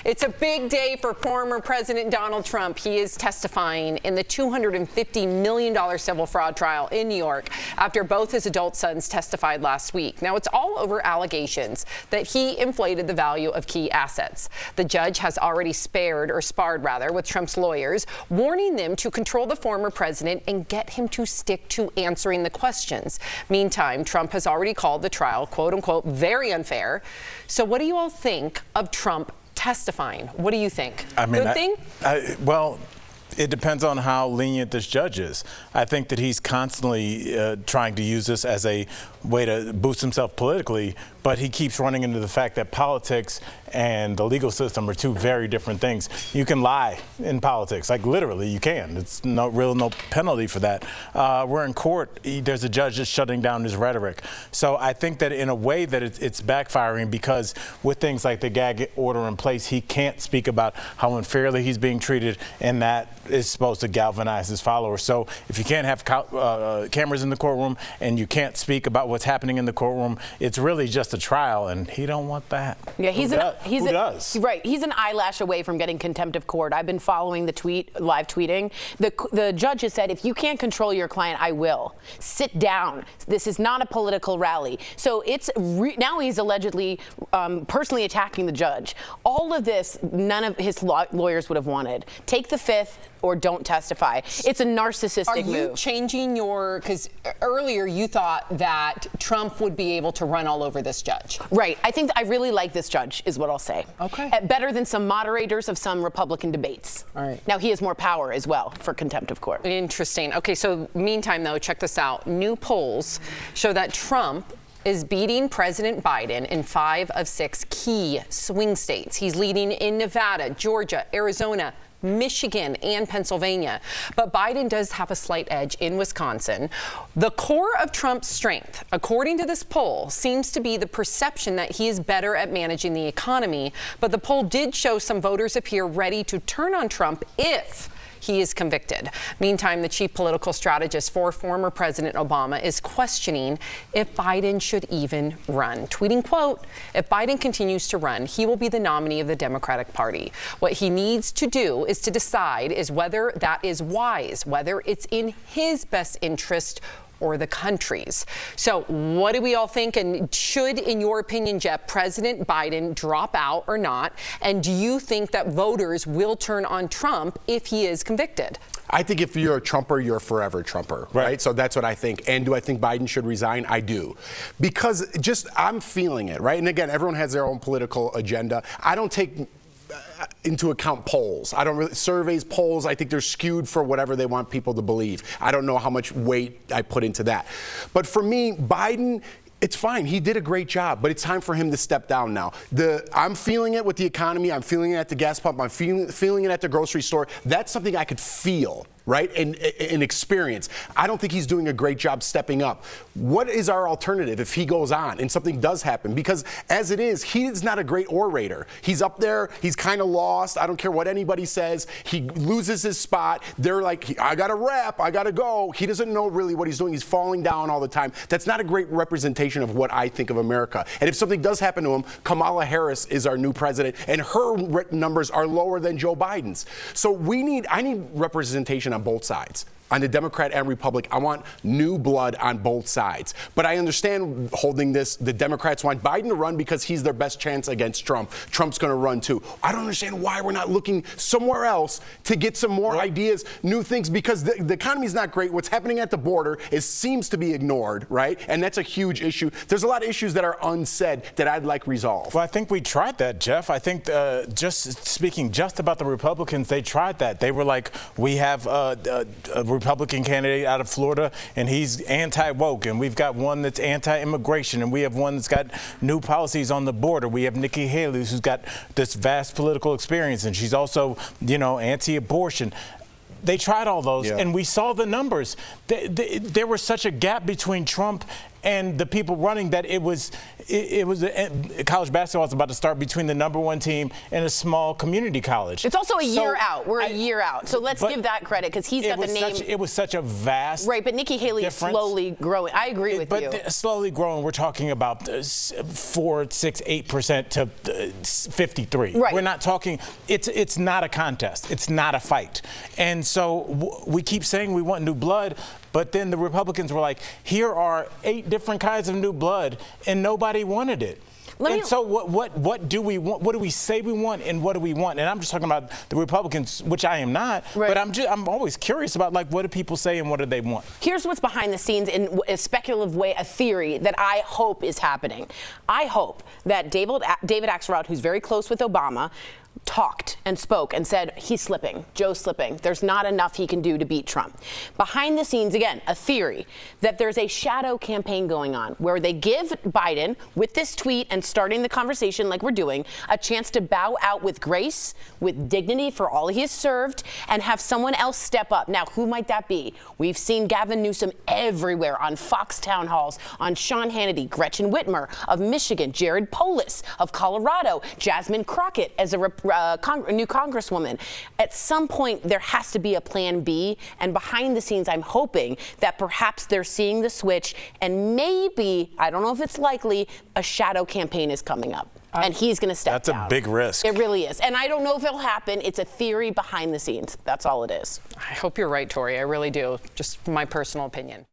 It's a big day for former President Donald Trump. He is testifying in the $250 million civil fraud trial in New York after both his adult sons testified last week. Now, it's all over allegations that he inflated the value of key assets. The judge has already sparred with Trump's lawyers, warning them to control the former president and get him to stick to answering the questions. Meantime, Trump has already called the trial, quote unquote, very unfair. So what do you all think of Trump testifying? What do you think? Good thing? Well, it depends on how lenient this judge is. I think that he's constantly trying to use this as a way to boost himself politically, but he keeps running into the fact that politics and the legal system are two very different things. You can lie in politics, like literally you can. It's no penalty for that. We're in court. There's a judge just shutting down his rhetoric. So I think that in a way that it's backfiring, because with things like the gag order in place, he can't speak about how unfairly he's being treated, and that is supposed to galvanize his followers. So if you can't have cameras in the courtroom and you can't speak about what's happening in the courtroom, it's really just a trial, and he don't want that. Yeah, Who does? Right, he's an eyelash away from getting contempt of court. I've been following the live tweeting. The judge has said, if you can't control your client, I will. Sit down. This is not a political rally. So it's now he's allegedly personally attacking the judge. All of this, none of his lawyers would have wanted. Take the fifth or don't testify. It's a narcissistic move. Are you changing because earlier you thought that Trump would be able to run all over this judge? Right. I really like this judge, is what I'll say. Okay. Better than some moderators of some Republican debates. All right. Now he has more power as well for contempt of court. Interesting. Okay, so meantime though, check this out. New polls show that Trump is beating President Biden in 5 of 6 key swing states. He's leading in Nevada, Georgia, Arizona, Michigan, and Pennsylvania. But Biden does have a slight edge in Wisconsin. The core of Trump's strength, according to this poll, seems to be the perception that he is better at managing the economy. But the poll did show some voters appear ready to turn on Trump if he is convicted. Meantime, the chief political strategist for former President Obama is questioning if Biden should even run, tweeting, quote, if Biden continues to run, he will be the nominee of the Democratic Party. What he needs to do is to decide whether that is wise, whether it's in his best interest or the country's. So what do we all think? And should, in your opinion, Jeff, President Biden drop out or not? And do you think that voters will turn on Trump if he is convicted? I think if you're a Trumper, you're a forever Trumper, right? So that's what I think. And do I think Biden should resign? I do. Because I'm feeling it, right? And again, everyone has their own political agenda. I don't take into account polls. I don't really surveys, polls. I think they're skewed for whatever they want people to believe. I don't know how much weight I put into that. But for me, Biden, it's fine. He did a great job, but it's time for him to step down now. I'm feeling it with the economy. I'm feeling it at the gas pump. I'm feeling it at the grocery store. That's something I could feel, right, and experience. I don't think he's doing a great job stepping up. What is our alternative if he goes on and something does happen? Because as it is, he is not a great orator. He's up there. He's kind of lost. I don't care what anybody says. He loses his spot. They're like, I got to rap. I got to go. He doesn't know really what he's doing. He's falling down all the time. That's not a great representation of what I think of America. And if something does happen to him, Kamala Harris is our new president, and her numbers are lower than Joe Biden's. So I need representation on both sides. On the Democrat and Republican, I want new blood on both sides. But I understand holding this. The Democrats want Biden to run because he's their best chance against Trump. Trump's going to run too. I don't understand why we're not looking somewhere else to get some more ideas, new things, because the economy's not great. What's happening at the border seems to be ignored, right? And that's a huge issue. There's a lot of issues that are unsaid that I'd like resolved. Well, I think we tried that, Jeff. I think just speaking just about the Republicans, they tried that. They were like, we have a Republican candidate out of Florida, and he's anti-woke, and we've got one that's anti-immigration, and we have one that's got new policies on the border. We have Nikki Haley, who's got this vast political experience, and she's also, anti-abortion. They tried all those, and we saw the numbers. There was such a gap between Trump and the people running that it was college basketball is about to start between the #1 team and a small community college. It's also a year out. We're a year out. So let's give that credit because he's got the name. It was such a vast Right, but Nikki Haley is slowly growing. I agree with you. But slowly growing, we're talking about 4, 6, 8% to 53. Right. We're not talking, it's not a contest. It's not a fight. And so we keep saying we want new blood, but then the Republicans were like, here are 8 different kinds of new blood, and nobody wanted it. So what do we want? What do we say we want, and what do we want? And I'm just talking about the Republicans, which I am not. Right. But I'm always curious about, like, what do people say and what do they want? Here's what's behind the scenes in a speculative way, a theory that I hope is happening. I hope that David Axelrod, who's very close with Obama, talked and spoke and said, he's slipping, Joe's slipping. There's not enough he can do to beat Trump. Behind the scenes, again, a theory that there's a shadow campaign going on where they give Biden, with this tweet and starting the conversation like we're doing, a chance to bow out with grace, with dignity for all he has served, and have someone else step up. Now, who might that be? We've seen Gavin Newsom everywhere on Fox town halls, on Sean Hannity, Gretchen Whitmer of Michigan, Jared Polis of Colorado, Jasmine Crockett as a new congresswoman. At some point, there has to be a plan B. And behind the scenes, I'm hoping that perhaps they're seeing the switch and maybe, I don't know if it's likely, a shadow campaign is coming up. And he's going to step down. That's a big risk. It really is. And I don't know if it'll happen. It's a theory behind the scenes. That's all it is. I hope you're right, Tori. I really do. Just my personal opinion.